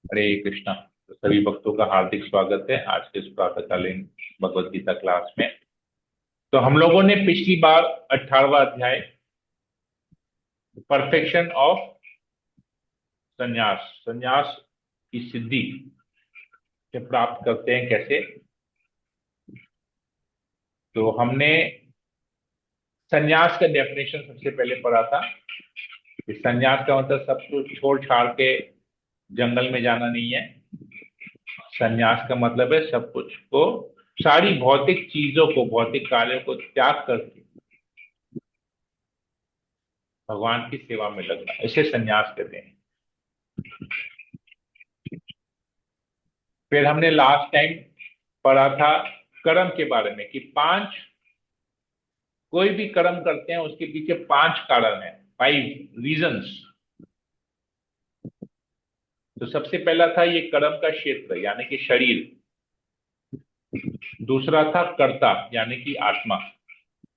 हरे कृष्णा। तो सभी भक्तों का हार्दिक स्वागत है आज के इस प्रातःकालीन भगवत गीता क्लास में। तो हम लोगों ने पिछली बार 18वां अध्याय परफेक्शन ऑफ संन्यास संन्यास की सिद्धि से प्राप्त करते हैं कैसे। तो हमने संन्यास का डेफिनेशन सबसे पहले पढ़ा था कि संन्यास का मतलब सब कुछ छोड़ छाड़ के जंगल में जाना नहीं है। संन्यास का मतलब है सब कुछ को, सारी भौतिक चीजों को, भौतिक कार्यों को त्याग करके भगवान की सेवा में लगना, इसे संन्यास कहते हैं। फिर हमने लास्ट टाइम पढ़ा था कर्म के बारे में कि पांच, कोई भी कर्म करते हैं उसके पीछे पांच कारण है, 5 रीजंस। तो सबसे पहला था ये कर्म का क्षेत्र यानी कि शरीर। दूसरा था कर्ता यानी कि आत्मा।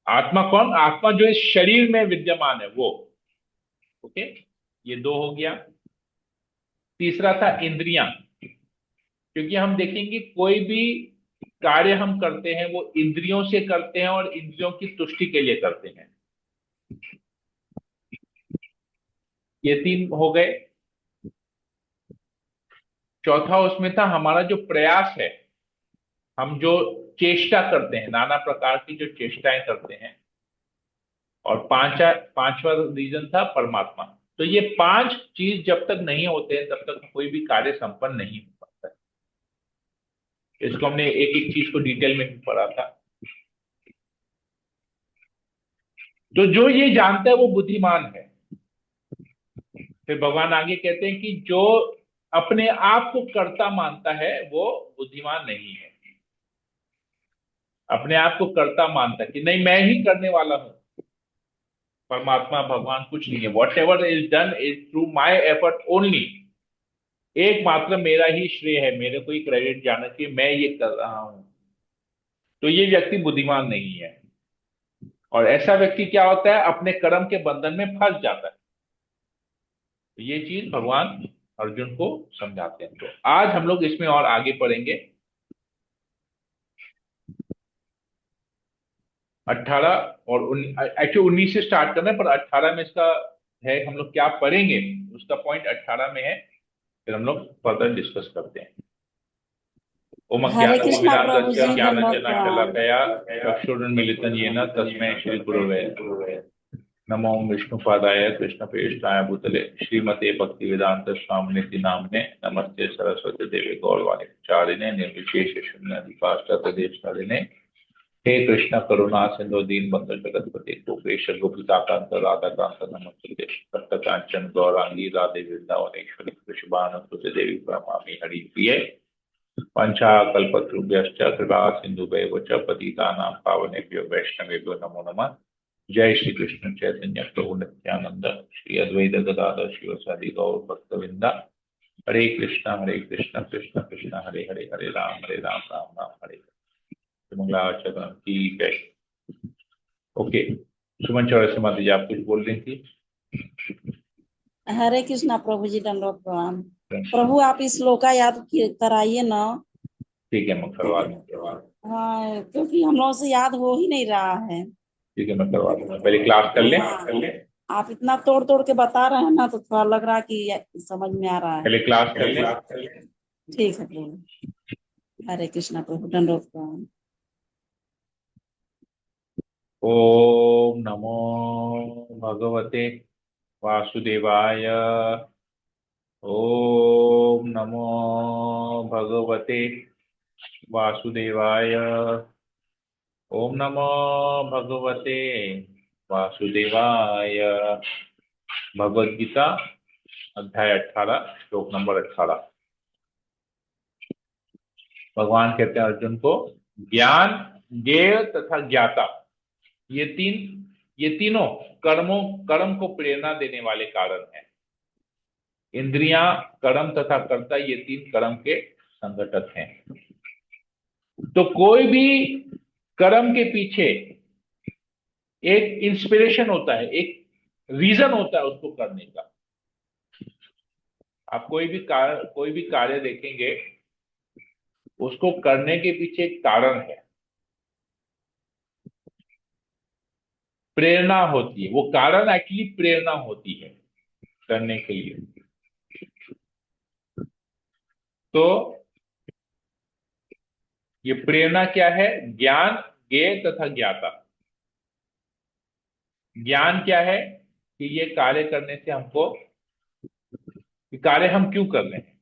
आत्मा कौन? आत्मा जो इस शरीर में विद्यमान है वो। ओके, ये दो हो गया। तीसरा था इंद्रियां, क्योंकि हम देखेंगे कोई भी कार्य हम करते हैं वो इंद्रियों से करते हैं और इंद्रियों की तुष्टि के लिए करते हैं। ये 3 हो गए। चौथा उसमें था हमारा जो प्रयास है, हम जो चेष्टा करते हैं, नाना प्रकार की जो चेष्टाएं करते हैं। और पांचवा रीजन था परमात्मा। तो ये 5 चीज जब तक नहीं होते हैं तब तक कोई भी कार्य संपन्न नहीं हो पाता है। इसको हमने एक एक चीज को डिटेल में भी पढ़ा था। तो जो ये जानता है वो बुद्धिमान है। फिर भगवान आगे कहते हैं कि जो अपने आप को कर्ता मानता है वो बुद्धिमान नहीं है। अपने आप को कर्ता मानता है कि नहीं मैं ही करने वाला हूं, परमात्मा भगवान कुछ नहीं है, what ever is done is through my effort only. एकमात्र मेरा ही श्रेय है, मेरे को ही क्रेडिट जाना चाहिए, मैं ये कर रहा हूं। तो ये व्यक्ति बुद्धिमान नहीं है। और ऐसा व्यक्ति क्या होता है, अपने कर्म के बंधन में फंस जाता है। तो ये चीज भगवान अर्जुन को समझाते हैं। तो आज हम लोग इसमें और आगे पढ़ेंगे। 18 और एक्चुअली 19 से स्टार्ट करना है, पर 18 में इसका है, हम लोग क्या पढ़ेंगे उसका पॉइंट 18 में है। फिर हम लोग फर्दर डिस्कस करते हैं। ओम हरे कृष्णा प्रभु अज्ञातस्य जी, दंडवत प्रणाम। ज्ञानञ्जनशलाकया चक्षुरुन्मीलितं येन तस्मै श्रीगुरवे नमो विष्णुपादाय कृष्णप्रेष्ठाय भूतले श्रीमते भक्तिवेदांत स्वामिनिति नामने नमस्ते सरस्वती देवी गौरवाणी चारिणे निर्विशेष शून्य अधिकार हे कृष्ण करुणा सिंधु दीन बंधु जगतपति गोपेश गोपिकांत राधाकांत नमस्ते तप्त कांचन गौरांगी राधे वृंदावनेश्वरी कृष्णानुसुते देवी प्रणमामि हरि प्रिय पंचाकल्पतरुभ्यश्च कृपा सिन्धुभ्यैव च पतितानां पावनेभ्यो वैष्णवेभ्यो नमो नमः। जय श्री कृष्ण चैतन्य प्रभु नित्यानंद श्री अद्वैत गदाधर शिवसादि गौर भक्तविंदा। हरे कृष्ण कृष्ण कृष्ण हरे हरे, हरे राम राम राम हरे हरे। मंगलाचरण की जय। ओके, सुमन चौरसिया माता जी आप कुछ बोल रही थी। हरे कृष्णा प्रभु जी, दंडवत प्रणाम। प्रभु आप इस श्लोका कराइए ना। ठीक है, मैं करवा दूँ। हाँ, क्योंकि हम लोगों से याद हो ही नहीं रहा है। ठीक है, मैं करवा दूंगा, पहले क्लास कर लें। हाँ, आप इतना तोड़ तोड़ के बता रहे हैं ना, तो थोड़ा लग रहा है कि समझ में आ रहा है। पहले क्लास कर लें। ठीक है प्रभु। हरे कृष्णा प्रभु, दंडवत प्रणाम। ओम नमो भगवते वासुदेवाय। ओम नमो भगवते वासुदेवाय। ओम नमो भगवते वासुदेवाय। भगवद गीता अध्याय 18 श्लोक नंबर 18। भगवान कहते हैं अर्जुन को, ज्ञान, ज्ञेय तथा ज्ञाता, ये तीनों कर्म को प्रेरणा देने वाले कारण हैं। इंद्रियां, कर्म तथा कर्ता, ये 3 कर्म के संघटक हैं। तो कोई भी कर्म के पीछे एक इंस्पिरेशन होता है, एक रीजन होता है उसको करने का। आप कोई भी कार्य देखेंगे, उसको करने के पीछे एक कारण है, प्रेरणा होती है। वो कारण एक्चुअली प्रेरणा होती है करने के लिए। तो ये प्रेरणा क्या है? ज्ञान, ज्ञेय तथा ज्ञाता। ज्ञान क्या है कि ये कार्य करने से हमको, ये कार्य हम क्यों कर रहे हैं।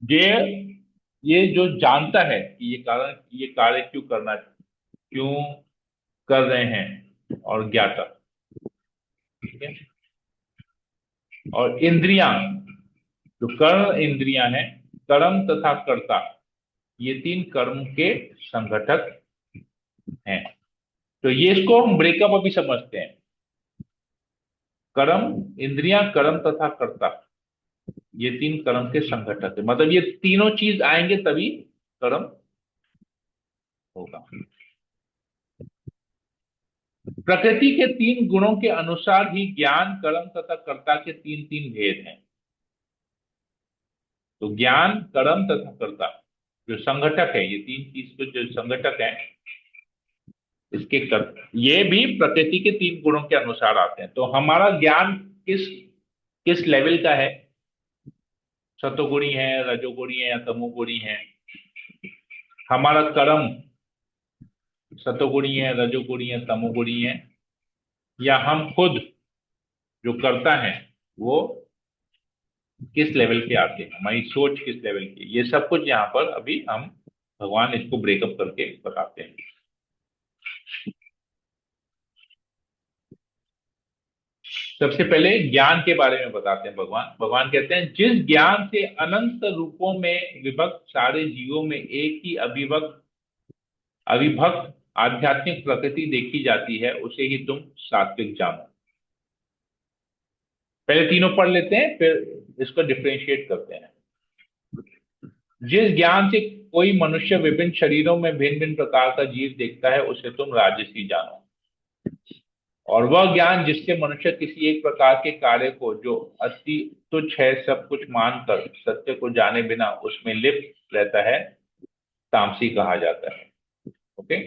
ज्ञेय, ये जो जानता है कि ये कार्य क्यों कर रहे हैं। और ज्ञाता, ठीक है। और इंद्रियां, जो कर्म इंद्रियां हैं, कर्म तथा कर्ता, ये तीन कर्म के संघटक हैं। तो ये इसको हम ब्रेकअप अभी समझते हैं। कर्म इंद्रियां, कर्म तथा कर्ता, ये तीन कर्म के संघटक है। मतलब ये तीनों चीज आएंगे तभी कर्म होगा। प्रकृति के तीन गुणों के अनुसार ही ज्ञान, कर्म तथा कर्ता के तीन तीन भेद हैं। तो ज्ञान, कर्म तथा कर्ता जो संघटक है, ये तीन चीज के जो संघटक हैं, ये भी प्रकृति के तीन गुणों के अनुसार आते हैं। तो हमारा ज्ञान किस किस लेवल का है? सतोगुणी है, रजोगुणी है या तमोगुणी है? हमारा कर्म सतोगुणी है, रजोगुणी है, तमोगुणी है? या हम खुद जो करता है वो किस लेवल के आते हैं, हमारी सोच किस लेवल की? ये सब कुछ यहाँ पर अभी हम, भगवान इसको ब्रेकअप करके बताते हैं। सबसे पहले ज्ञान के बारे में बताते हैं भगवान। भगवान कहते हैं, जिस ज्ञान से अनंत रूपों में विभक्त सारे जीवों में एक ही अविभक्त अविभक्त आध्यात्मिक प्रकृति देखी जाती है, उसे ही तुम सात्विक जानो। पहले तीनों पढ़ लेते हैं, फिर इसको डिफरेंशिएट करते हैं। जिस ज्ञान से कोई मनुष्य विभिन्न शरीरों में भिन्न भिन्न प्रकार का जीव देखता है, उसे तुम राजसी जानो। और वह ज्ञान जिससे मनुष्य किसी एक प्रकार के कार्य को, जो अति तुच्छ है, सब कुछ मानकर सत्य को जाने बिना उसमें लिप्त रहता है, तामसी कहा जाता है। ओके।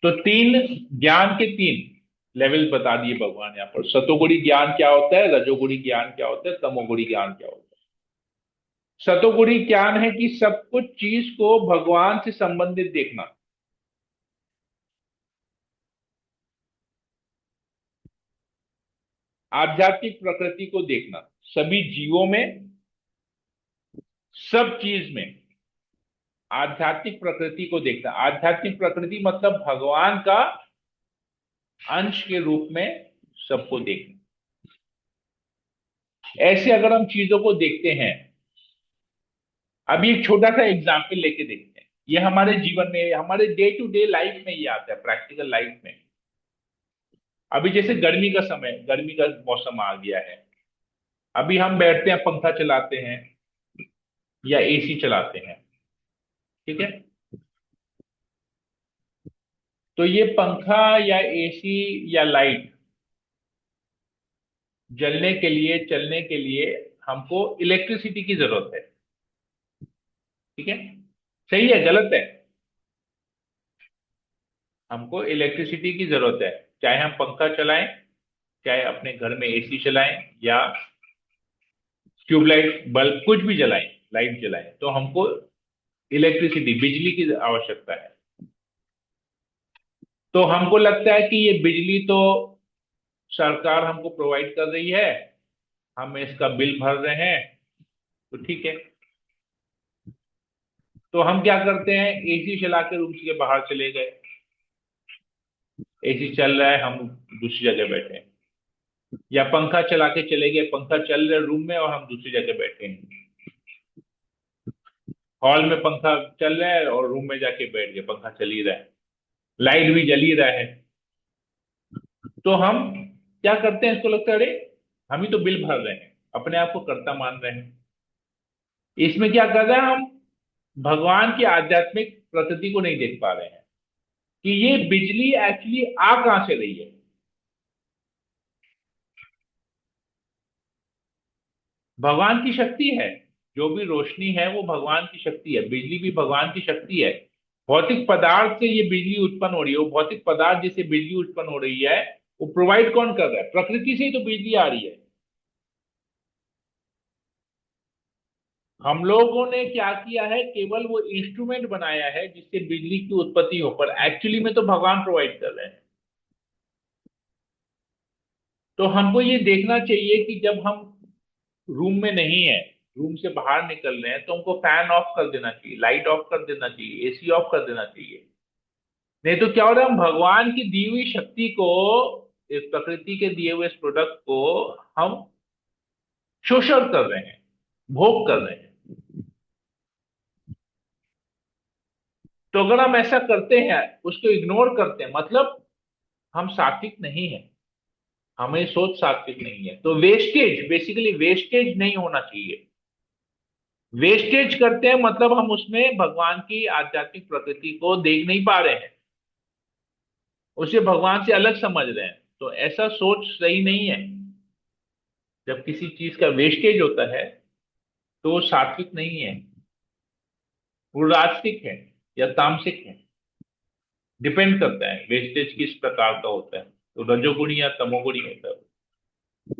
तो तीन ज्ञान के तीन लेवल बता दिए भगवान यहाँ पर। सतोगुणी ज्ञान क्या होता है, रजोगुणी ज्ञान क्या होता है, तमोगुणी ज्ञान क्या होता है। सतोगुणी ज्ञान है कि सब कुछ चीज को भगवान से संबंधित देखना। आध्यात्मिक प्रकृति को देखना, सभी जीवों में, सब चीज में आध्यात्मिक प्रकृति को देखना। आध्यात्मिक प्रकृति मतलब भगवान का अंश के रूप में सबको देखना। ऐसे अगर हम चीजों को देखते हैं, अभी एक छोटा सा एग्जाम्पल लेके देखते हैं। ये हमारे जीवन में, हमारे डे टू डे लाइफ में ये आता है, प्रैक्टिकल लाइफ में। अभी जैसे गर्मी का समय, गर्मी का मौसम आ गया है। अभी हम बैठते हैं, पंखा चलाते हैं या एसी चलाते हैं, ठीक है। तो ये पंखा या एसी या लाइट जलने के लिए, चलने के लिए हमको इलेक्ट्रिसिटी की जरूरत है, ठीक है। सही है, गलत है? हमको इलेक्ट्रिसिटी की जरूरत है, चाहे हम पंखा चलाएं, चाहे अपने घर में एसी चलाएं, या ट्यूबलाइट बल्ब कुछ भी जलाएं, लाइट जलाएं, तो हमको इलेक्ट्रिसिटी, बिजली की आवश्यकता है। तो हमको लगता है कि ये बिजली तो सरकार हमको प्रोवाइड कर रही है, हम इसका बिल भर रहे हैं, तो ठीक है। तो हम क्या करते हैं, एसी चला के रूम के बाहर चले गए, एसी चल रहा है, हम दूसरी जगह बैठे हैं। या पंखा चला के चले गए, पंखा चल रहा है रूम में और हम दूसरी जगह बैठे हैं। हॉल में पंखा चल रहा है और रूम में जाके बैठ गए, पंखा चल ही रहा है, लाइट भी जल ही रहा है। तो हम क्या करते हैं, इसको लगता है अरे हम ही तो बिल भर रहे हैं, अपने आप को कर्ता मान रहे हैं। इसमें क्या कर रहे हैं हम, भगवान की आध्यात्मिक प्रकृति को नहीं देख पा रहे हैं। कि ये बिजली एक्चुअली आ कहां से रही है। भगवान की शक्ति है। जो भी रोशनी है वो भगवान की शक्ति है, बिजली भी भगवान की शक्ति है। भौतिक पदार्थ से ये बिजली उत्पन्न हो रही है, वो भौतिक पदार्थ जिससे बिजली उत्पन्न हो रही है वो प्रोवाइड कौन कर रहा है? प्रकृति से ही तो बिजली आ रही है। हम लोगों ने क्या किया है, केवल वो इंस्ट्रूमेंट बनाया है जिससे बिजली की उत्पत्ति हो, पर एक्चुअली में तो भगवान प्रोवाइड कर रहे हैं। तो हमको ये देखना चाहिए कि जब हम रूम में नहीं है, रूम से बाहर निकल रहे हैं, तो हमको फैन ऑफ कर देना चाहिए, लाइट ऑफ कर देना चाहिए, एसी ऑफ कर देना चाहिए। नहीं तो क्या हो रहा है, हम भगवान की दी हुई शक्ति को, इस प्रकृति के दिए हुए इस प्रोडक्ट को हम शोषण कर रहे हैं, भोग कर रहे हैं। तो अगर हम ऐसा करते हैं, उसको इग्नोर करते हैं, मतलब हम सात्विक नहीं है, हमें सोच सात्विक नहीं है। तो वेस्टेज, बेसिकली वेस्टेज नहीं होना चाहिए। वेस्टेज करते हैं मतलब हम उसमें भगवान की आध्यात्मिक प्रकृति को देख नहीं पा रहे हैं, उसे भगवान से अलग समझ रहे हैं। तो ऐसा सोच सही नहीं है। जब किसी चीज का वेस्टेज होता है तो वो सात्विक नहीं है, वो राजसिक है या तामसिक है। डिपेंड करता है वेस्टेज किस प्रकार का होता है, तो रजोगुणी या तमोगुणी होता है।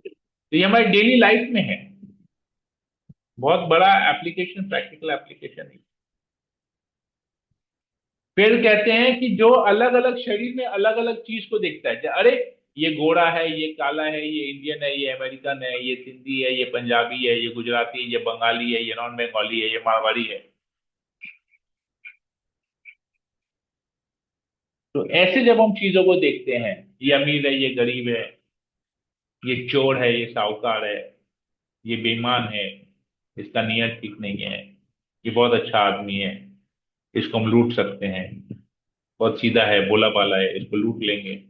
तो ये हमारी डेली लाइफ में है, बहुत बड़ा एप्लीकेशन, प्रैक्टिकल एप्लीकेशन है। फिर कहते हैं कि जो अलग अलग शरीर में अलग अलग चीज को देखता है, अरे ये गोरा है, ये काला है, ये इंडियन है, ये अमेरिकन है, ये सिंधी है, ये पंजाबी है, ये गुजराती है, ये बंगाली है, ये नॉन बंगाली है, ये मारवाड़ी है। तो ऐसे जब हम चीजों को देखते हैं, ये अमीर है, ये गरीब है, ये चोर है, ये साहूकार है, ये बेईमान है, इसका नियत ठीक नहीं है, ये बहुत अच्छा आदमी है, इसको हम लूट सकते हैं, बहुत सीधा है, भोला भाला है, इसको लूट लेंगे।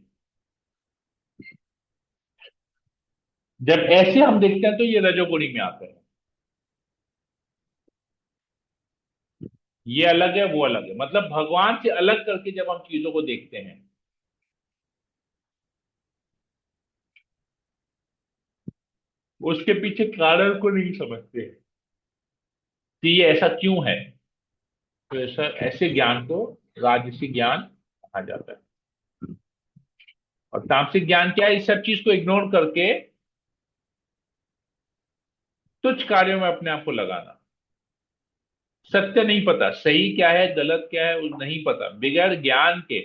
जब ऐसे हम देखते हैं तो ये रजोगुणी में आते हैं। ये अलग है, वो अलग है, मतलब भगवान से अलग करके जब हम चीजों को देखते हैं, उसके पीछे कारण को नहीं समझते कि ये ऐसा क्यों है। तो ऐसा, ऐसे ज्ञान को राजसी ज्ञान कहा जाता है। और तामसिक ज्ञान क्या है? इस सब चीज को इग्नोर करके तुच्छ कार्यों में अपने आप को लगाना। सत्य नहीं पता, सही क्या है गलत क्या है वो नहीं पता, बगैर ज्ञान के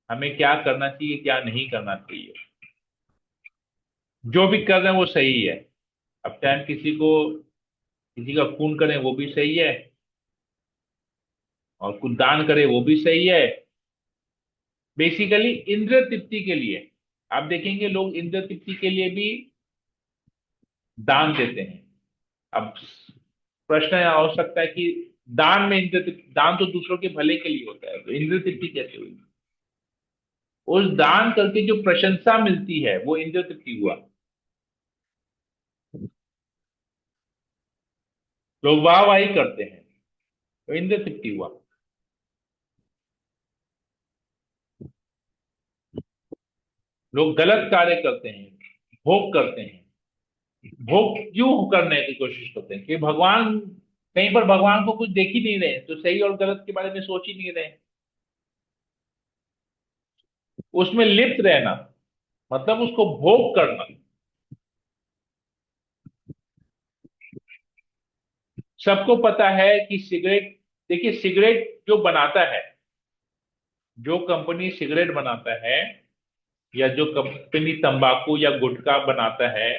हमें क्या करना चाहिए क्या नहीं करना चाहिए। जो भी कर रहे हैं वो सही है। अब चाहे हम किसी का खून करें वो भी सही है, और कुछ दान करें वो भी सही है। बेसिकली इंद्र तृप्ति के लिए, आप देखेंगे लोग इंद्र तृप्ति के लिए भी दान देते हैं। अब प्रश्न यह हो सकता है कि दान में इंद्र तृप्ति, दान तो दूसरों के भले के लिए होता है, तो इंद्र तृप्ति कैसे हुई? उस दान करके जो प्रशंसा मिलती है वो इंद्र तृप्ति हुआ। लोग वाहवाही करते हैं तो इंद्र तृप्ति हुआ। लोग गलत कार्य करते हैं, भोग करते हैं, भोग क्यों करने की कोशिश करते हैं कि भगवान, कहीं पर भगवान को कुछ देख ही नहीं रहे, तो सही और गलत के बारे में सोच ही नहीं रहे, उसमें लिप्त रहना मतलब उसको भोग करना। सबको पता है कि सिगरेट, देखिए सिगरेट जो बनाता है, जो कंपनी सिगरेट बनाता है या जो कंपनी तंबाकू या गुटखा बनाता है,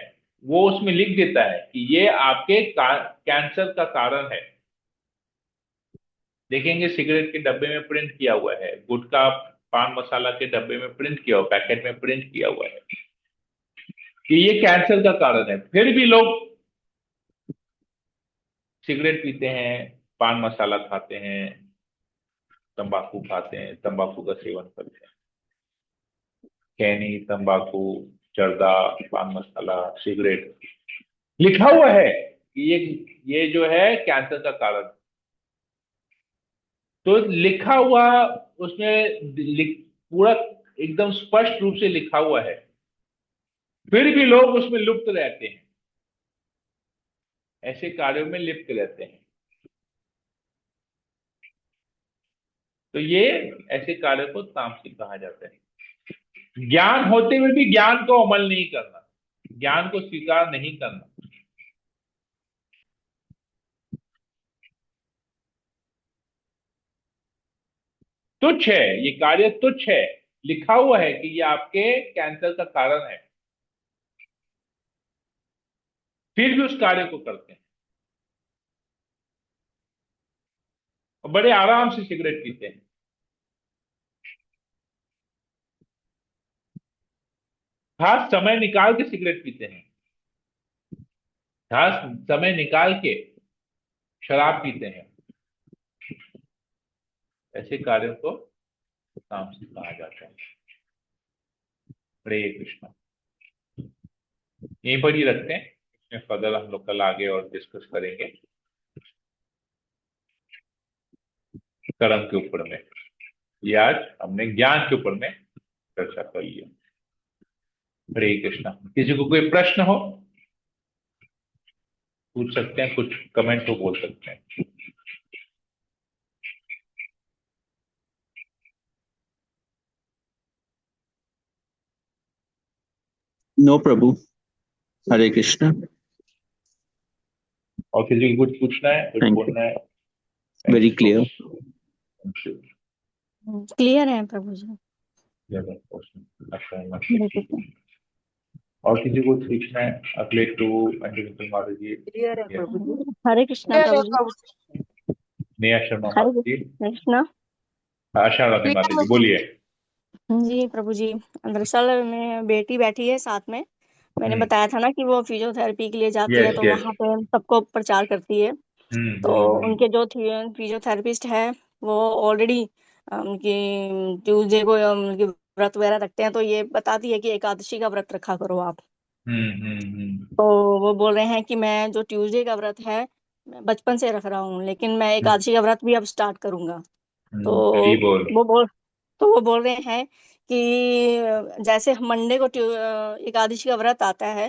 वो उसमें लिख देता है कि ये आपके कैंसर का कारण है। देखेंगे सिगरेट के डब्बे में प्रिंट किया हुआ है, गुटखा पान मसाला के डब्बे में प्रिंट किया हुआ, पैकेट में प्रिंट किया हुआ है कि ये कैंसर का कारण है। फिर भी लोग सिगरेट पीते हैं, पान मसाला खाते हैं, तंबाकू खाते हैं, तंबाकू का सेवन करते हैं। खैनी, तंबाकू, जर्दा, पान मसाला, सिगरेट, लिखा हुआ है कि ये जो है कैंसर का कारण। तो लिखा हुआ उसमें पूरा एकदम स्पष्ट रूप से लिखा हुआ है, फिर भी लोग उसमें लुप्त रहते हैं, ऐसे कार्यों में लिप्त रहते हैं। तो ये ऐसे कार्य को तामसिक कहा जाता है। ज्ञान होते हुए भी ज्ञान को अमल नहीं करना, ज्ञान को स्वीकार नहीं करना, तुच्छ है, ये कार्य तुच्छ है। लिखा हुआ है कि ये आपके कैंसर का कारण है, फिर भी उस कार्य को करते हैं और बड़े आराम से सिगरेट पीते हैं। खास समय निकाल के सिगरेट पीते हैं, खास समय निकाल के शराब पीते हैं। ऐसे कार्यों को तामसिक कहा जाता है। हरे कृष्णा। यहीं पर ही रखते हैं, इसमें फर्दर हम लोग कल आगे और डिस्कस करेंगे कर्म के ऊपर में। ये आज हमने ज्ञान के ऊपर में चर्चा कर लिया। हरे कृष्णा। किसी को कोई प्रश्न हो पूछ सकते हैं, कुछ कमेंट हो बोल सकते हैं। नो प्रभु। हरे कृष्ण। और किसी को कुछ पूछना है, कुछ थैंक यू। बोलना है? Very clear. क्लियर है प्रभु जी। हरे अच्छा, कृष्ण। और किसी को पूछना है? अगले टू अंजलि माता जी, क्लियर है प्रभु जी। हरे कृष्णा क्लियर है प्रभु जी। प्रभु जी। नेहा शर्मा हरे माता जी, कृष्णा आशा राधे माता जी, बोलिए। जी प्रभु जी। दरअसल में बेटी बैठी है साथ में, मैंने हम्म। बताया था ना कि वो फिजियोथेरेपी के लिए जाती है, यस तो यस। वहां पे सबको प्रचार करती है। तो हम्म। उनके जो फिजियोथेरेपिस्ट है वो ऑलरेडी उनकी ट्यूसडे को उनकी व्रत वगैरह रखते हैं, तो ये बताती है कि एकादशी का व्रत रखा करो आप। तो वो बोल रहे हैं कि मैं जो ट्यूसडे का व्रत है मैं बचपन से रख रहा हूँ, लेकिन मैं एकादशी का व्रत भी अब स्टार्ट करूंगा। तो हरी बोल। वो बोल तो वो बोल रहे हैं कि जैसे मंडे को एकादशी का व्रत आता है,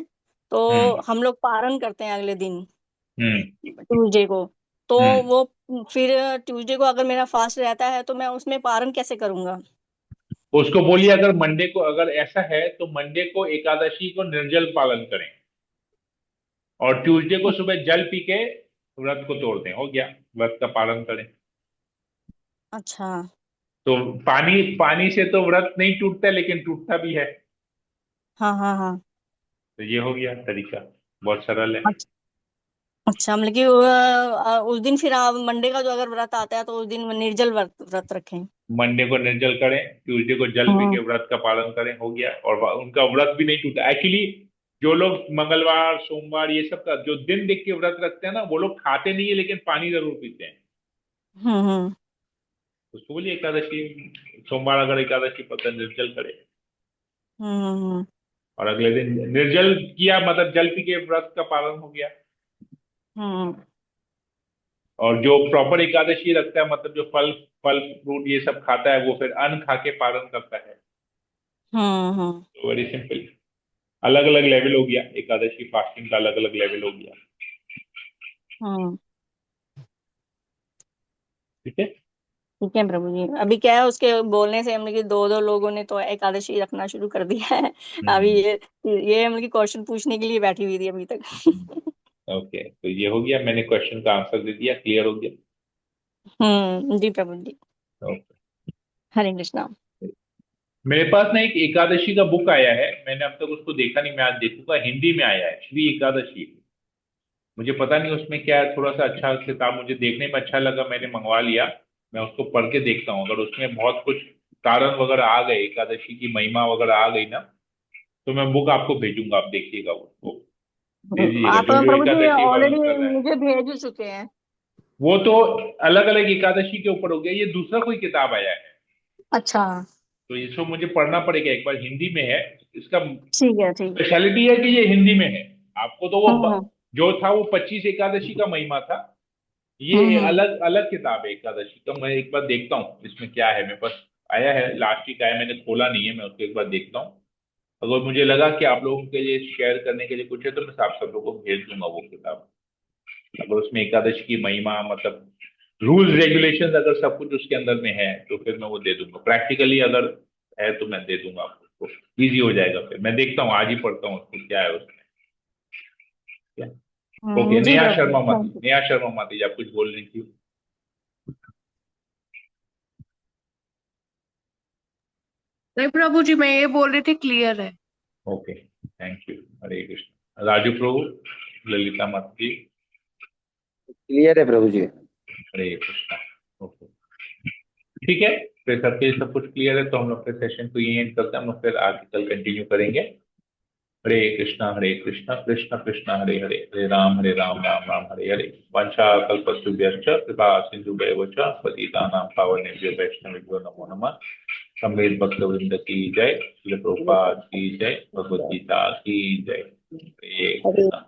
तो हम्म हम लोग पारण करते हैं अगले दिन हम्म ट्यूसडे को। तो हम्म। वो फिर ट्यूसडे को अगर मेरा फास्ट रहता है तो मैं उसमें पारण कैसे करूंगा? उसको बोलिए, अगर मंडे को अगर ऐसा है तो मंडे को एकादशी को निर्जल पालन करें और ट्यूसडे को सुबह जल पी के व्रत को तोड़ दें, हो गया, व्रत का पालन करें। अच्छा। तो पानी पानी से तो व्रत नहीं टूटता, लेकिन टूटता भी है। हाँ हाँ हाँ। तो ये हो गया तरीका, बहुत सरल है। अच्छा अच्छा, मतलब कि उस दिन फिर आप मंडे का जो अगर व्रत आता है तो उस दिन निर्जल व्रत व्रत रखें। मंडे को निर्जल करें, ट्यूसडे को जल पी हाँ। के व्रत का पालन करें, हो गया, और उनका व्रत भी नहीं टूटा। एक्चुअली जो लोग मंगलवार सोमवार ये सब का जो दिन देख के व्रत रखते हैं ना, वो लोग खाते नहीं है लेकिन पानी जरूर पीते हैं। हम्म। उसको बोलिए एकादशी, सोमवार अगर एकादशी पता निर्जल करे हम्म। और अगले दिन निर्जल किया, मतलब जल पी के व्रत का पालन हो गया। हम्म। और जो प्रॉपर एकादशी रखता है, मतलब जो फल फल फ्रूट ये सब खाता है, वो फिर अन्न खा के पालन करता है। हम्म। तो वेरी सिंपल। अलग अलग लेवल हो गया, एकादशी फास्टिंग का अलग अलग लेवल हो गया। हम्म। ठीक है। ठीक है प्रभु जी। अभी क्या है, उसके बोलने से हम लोग दो दो लोगों ने तो एकादशी रखना शुरू कर दिया है। अभी हम्म। ये हम लोग क्वेश्चन पूछने के लिए बैठी हुई थी अभी तक। ओके, तो ये हो गया, मैंने क्वेश्चन का आंसर दे दिया, क्लियर हो गया। जी प्रभु जी। ओके। हरे कृष्णा। मेरे पास ना एक एकादशी का बुक आया है, मैंने अब तक उसको देखा नहीं, मैं आज देखूंगा। हिंदी में आया है, श्री एकादशी। मुझे पता नहीं उसमें क्या है, थोड़ा सा अच्छा किताब मुझे देखने में अच्छा लगा, मैंने मंगवा लिया। मैं उसको पढ़ के देखता हूँ, अगर उसमें बहुत कुछ कारण वगैरह आ गए, एकादशी की महिमा वगैरह आ गई ना, तो मैं बुक आपको भेजूंगा, आप देखिएगा उसको, दे दीजिएगा आप जो जो प्रभु जी एकादशी ऑलरेडी पालन कर रहे हैं। मुझे भेज चुके हैं। वो तो अलग अलग एकादशी के ऊपर हो गया, ये दूसरा कोई किताब आया है। अच्छा। तो इसको मुझे पढ़ना पड़ेगा, एक बार हिंदी में है। इसका ठीक है ठीक। स्पेशलिटी है कि ये हिंदी में है। आपको तो वो हम्म। जो था वो 25 एकादशी का महिमा था, ये अलग अलग किताब है एकादशी का। मैं एक बार देखता हूँ इसमें क्या है। मेरे पास आया है, लास्ट वीक आया, मैंने खोला नहीं है। मैं उसको एक बार देखता हूँ। अगर मुझे लगा कि आप लोगों के लिए शेयर करने के लिए कुछ है तो मैं आप सब लोगों को भेज दूंगा वो किताब। अगर उसमें एकादशी की महिमा, मतलब रूल्स रेगुलेशंस अगर सब कुछ उसके अंदर में है तो फिर मैं वो दे दूंगा। प्रैक्टिकली अगर है तो मैं दे दूंगा आपको, इजी हो जाएगा। फिर मैं देखता हूँ, आज ही पढ़ता हूँ उसको क्या है उसमें। क्या? ओके, जी नेहा प्रभु, शर्मा माती, थैंक यू। नेहा शर्मा माती जी, आप कुछ बोल रही थी। नहीं प्रभु जी, मैं ये बोल रही थी क्लियर है। Okay, thank you. Hare Krishna. Raju Prabhu, Lalita Mata ji. Clear है प्रभु जी। हरे कृष्णा। ओके, ठीक है। फिर सबके सब कुछ क्लियर है तो हम लोग फिर सेशन को यही एंड करते हैं। हम लोग फिर आगे कल कंटिन्यू करेंगे। हरे कृष्णा कृष्ण कृष्ण हरे हरे, हरे राम राम राम हरे हरे। वंशा कल्पतरुभ्यश्च कृपा सिंधुभ्येव च पतितानां पावनेभ्यो वैष्णवेभ्यो नमो नमः। सम्मेत भक्तवृंद की जय, श्रील प्रभुपाद की जय, भगवद गीता की जय। हरे हरे कृष्णा।